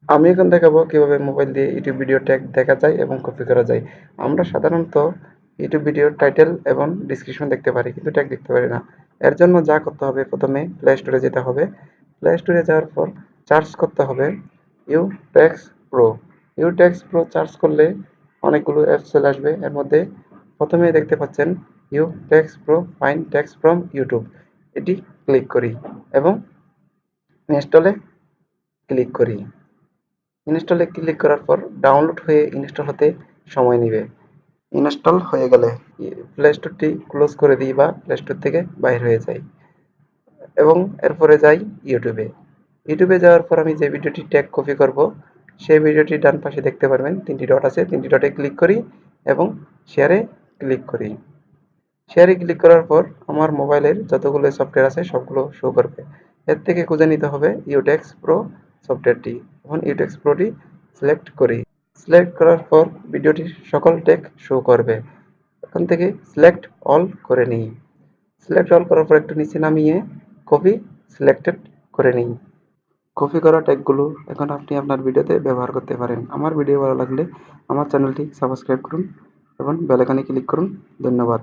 আমি এখন দেখাবো কিভাবে মোবাইল দিয়ে ইউটিউব ভিডিও ট্যাগ দেখা যায় এবং কপি করা যায়। আমরা সাধারণত ইউটিউব ভিডিওর টাইটেল এবং ডিসক্রিপশন দেখতে পারি, কিন্তু ট্যাগ দেখতে পারি না। এর জন্য যা করতে হবে, প্রথমে প্লে স্টোরে যেতে হবে। প্লে স্টোরে যাওয়ার পর সার্চ করতে হবে ইউটেক্স প্রো। ইউটেক্স প্রো সার্চ করলে অনেকগুলো অ্যাপস চলে আসবে। এর মধ্যে প্রথমেই দেখতে পাচ্ছেন Utex pro find tags from YouTube. এটি ক্লিক করি এবং ইনস্টলে ক্লিক করি। ইনস্টলে ক্লিক করার পর ডাউনলোড হয়ে ইনস্টল হতে সময় নেবে। ইনস্টল হয়ে গেলে প্লে স্টোরটি ক্লোজ করে দিই বা প্লে স্টোর থেকে বাইর হয়ে যাই এবং এরপরে যাই ইউটিউবে। ইউটিউবে যাওয়ার পর আমি যে ভিডিওটি ট্যাগ কপি করব, সেই ভিডিওটি ডান পাশে দেখতে পারবেন 3টি ডট আছে, 3টি ডটে ক্লিক করি এবং শেয়ারে ক্লিক করি। শেয়ারে ক্লিক করার পর আমার মোবাইলের যতগুলো সফটওয়্যার আছে সবগুলো শো করবে। এর থেকে খুঁজে নিতে হবে ইউটেক্স প্রো সফটওয়্যারটি। এখন ইউটেক্স প্রোটি সিলেক্ট করি। সিলেক্ট করার পর ভিডিওটির সকল ট্যাগ শো করবে। এখান থেকে সিলেক্ট অল করে নিই। সিলেক্ট অল করার পর একটু নিচে নামিয়ে কপি সিলেক্টেড করে নিই। কপি করা ট্যাগগুলো এখন আপনি আপনার ভিডিওতে ব্যবহার করতে পারেন। আমার ভিডিও ভালো লাগলে আমার চ্যানেলটি সাবস্ক্রাইব করুন এবং বেল আইকনে ক্লিক করুন। ধন্যবাদ।